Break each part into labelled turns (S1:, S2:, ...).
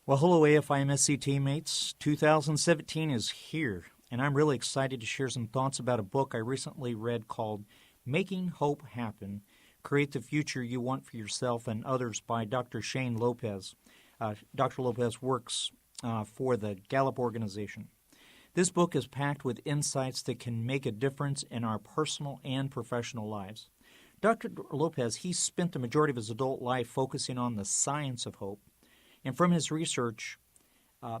S1: Well, hello, AFIMSC teammates. 2017 is here, and I'm really excited to share some thoughts about a book I recently read called Making Hope Happen, Create the Future You Want for Yourself and Others by Dr. Shane Lopez. Dr. Lopez works for the Gallup organization. This book is packed with insights that can make a difference in our personal and professional lives. Dr. Lopez, he spent the majority of his adult life focusing on the science of hope. And from his research,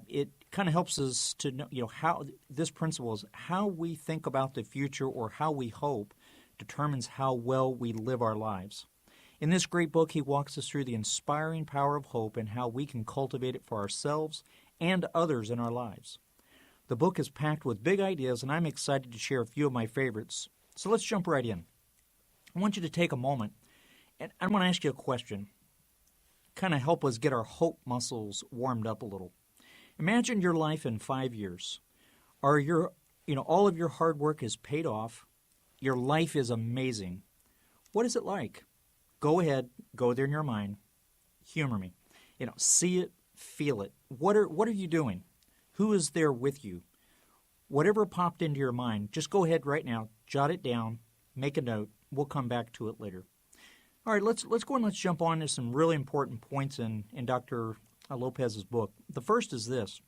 S1: it kind of helps us to know, how this principle is how we think about the future or how we hope determines how well we live our lives. In this great book, he walks us through the inspiring power of hope and how we can cultivate it for ourselves and others in our lives. The book is packed with big ideas, and I'm excited to share a few of my favorites. So let's jump right in. I want you to take a moment, and I want to ask you a question. Kind of help us get our hope muscles warmed up a little. Imagine your life in 5 years. All of your hard work is paid off. Your life is amazing. What is it like? Go ahead, go there in your mind. Humor me. See it, feel it. What are you doing? Who is there with you? Whatever popped into your mind, just go ahead right now, jot it down, make a note. We'll come back to it later. All right, let's go and let's jump on to some really important points in Dr. Lopez's book. The first is this.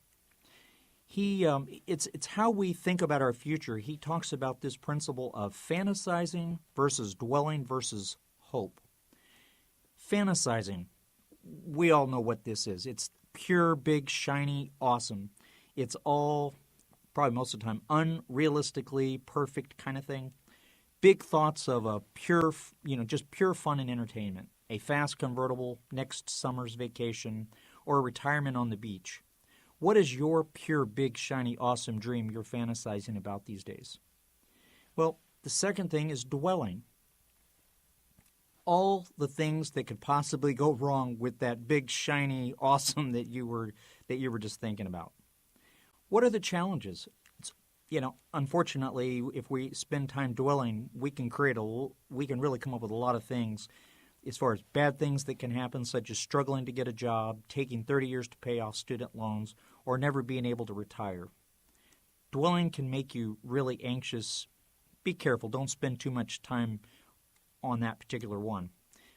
S1: It's how we think about our future. He talks about this principle of fantasizing versus dwelling versus hope. Fantasizing, we all know what this is. It's pure, big, shiny, awesome. It's all, probably most of the time, unrealistically perfect kind of thing. Big thoughts of a pure, just pure fun and entertainment, a fast convertible, next summer's vacation, or a retirement on the beach. What is your pure, big, shiny, awesome dream you're fantasizing about these days? Well, the second thing is dwelling. All the things that could possibly go wrong with that big, shiny, awesome that you were just thinking about. What are the challenges? Unfortunately, if we spend time dwelling, we can really come up with a lot of things as far as bad things that can happen, such as struggling to get a job, taking 30 years to pay off student loans, or never being able to retire. Dwelling can make you really anxious. Be careful. Don't spend too much time on that particular one.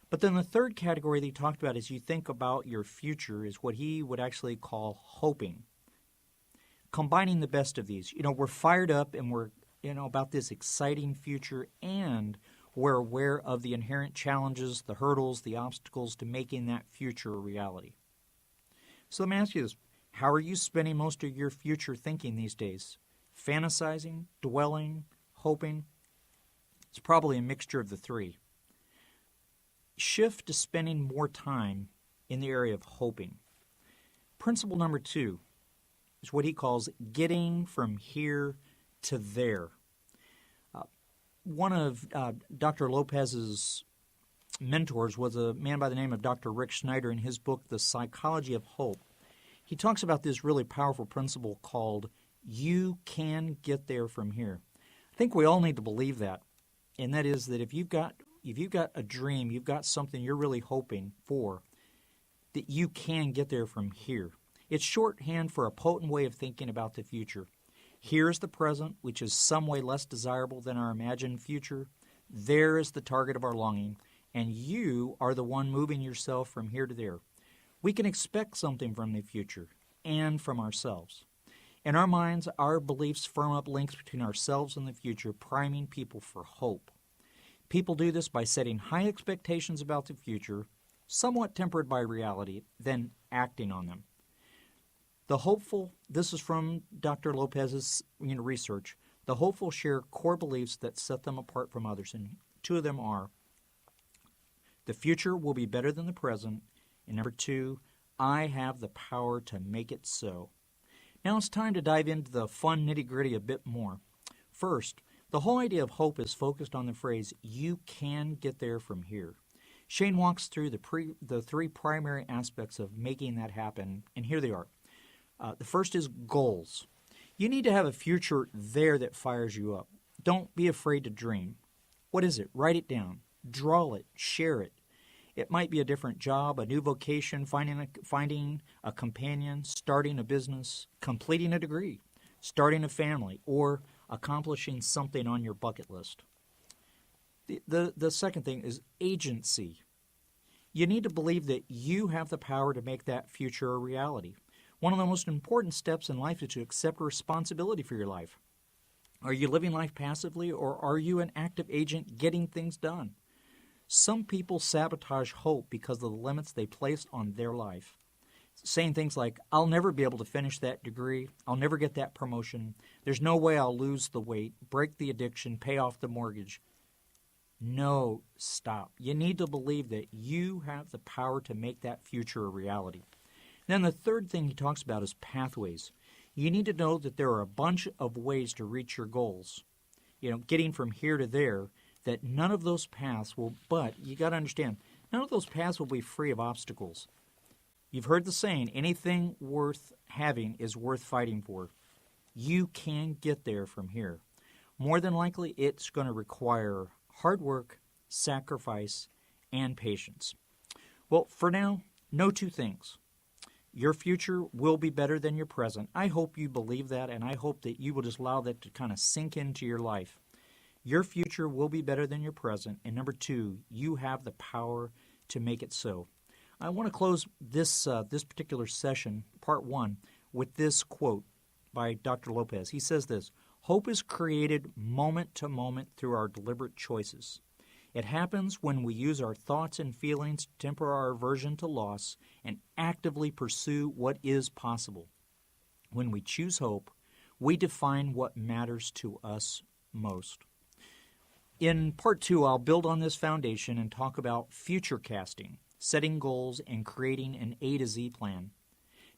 S1: But then the third category that he talked about as you think about your future is what he would actually call hoping. Combining the best of these. We're fired up and we're, about this exciting future, and we're aware of the inherent challenges, the hurdles, the obstacles to making that future a reality. So let me ask you this. How are you spending most of your future thinking these days? Fantasizing, dwelling, hoping? It's probably a mixture of the three. Shift to spending more time in the area of hoping. Principle number 2 is what he calls getting from here to there. One of Dr. Lopez's mentors was a man by the name of Dr. Rick Schneider. In his book, The Psychology of Hope, he talks about this really powerful principle called you can get there from here. I think we all need to believe that, and that is that if you've got a dream, you've got something you're really hoping for, that you can get there from here. It's shorthand for a potent way of thinking about the future. Here is the present, which is some way less desirable than our imagined future. There is the target of our longing, and you are the one moving yourself from here to there. We can expect something from the future and from ourselves. In our minds, our beliefs firm up links between ourselves and the future, priming people for hope. People do this by setting high expectations about the future, somewhat tempered by reality, then acting on them. The hopeful, this is from Dr. Lopez's research, the hopeful share core beliefs that set them apart from others, and 2 of them are, the future will be better than the present, and number 2, I have the power to make it so. Now it's time to dive into the fun nitty-gritty a bit more. First, the whole idea of hope is focused on the phrase, you can get there from here. Shane walks through the 3 primary aspects of making that happen, and here they are. The first is goals. You need to have a future there that fires you up. Don't be afraid to dream. What is it? Write it down. Draw it. Share it. It might be a different job, a new vocation, finding a companion, starting a business, completing a degree, starting a family, or accomplishing something on your bucket list. The second thing is agency. You need to believe that you have the power to make that future a reality. One of the most important steps in life is to accept responsibility for your life. Are you living life passively, or are you an active agent getting things done? Some people sabotage hope because of the limits they place on their life. Saying things like, I'll never be able to finish that degree, I'll never get that promotion, there's no way I'll lose the weight, break the addiction, pay off the mortgage. No, stop. You need to believe that you have the power to make that future a reality. Then the third thing he talks about is pathways. You need to know that there are a bunch of ways to reach your goals. Getting from here to there, that none of those paths will, but you got to understand, none of those paths will be free of obstacles. You've heard the saying, anything worth having is worth fighting for. You can get there from here. More than likely, it's going to require hard work, sacrifice, and patience. Well, for now, know two things. Your future will be better than your present. I hope you believe that, and I hope that you will just allow that to kind of sink into your life. Your future will be better than your present. And number two, you have the power to make it so. I want to close this particular session, part one, with this quote by Dr. Lopez. He says this, hope is created moment to moment through our deliberate choices. It happens when we use our thoughts and feelings to temper our aversion to loss and actively pursue what is possible. When we choose hope, we define what matters to us most. In part two, I'll build on this foundation and talk about future casting, setting goals, and creating an A to Z plan.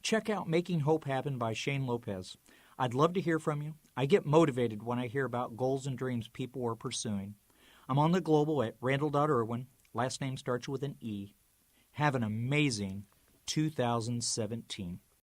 S1: Check out Making Hope Happen by Shane Lopez. I'd love to hear from you. I get motivated when I hear about goals and dreams people are pursuing. I'm on the global at Randall.Erwin. Last name starts with an E. Have an amazing 2017.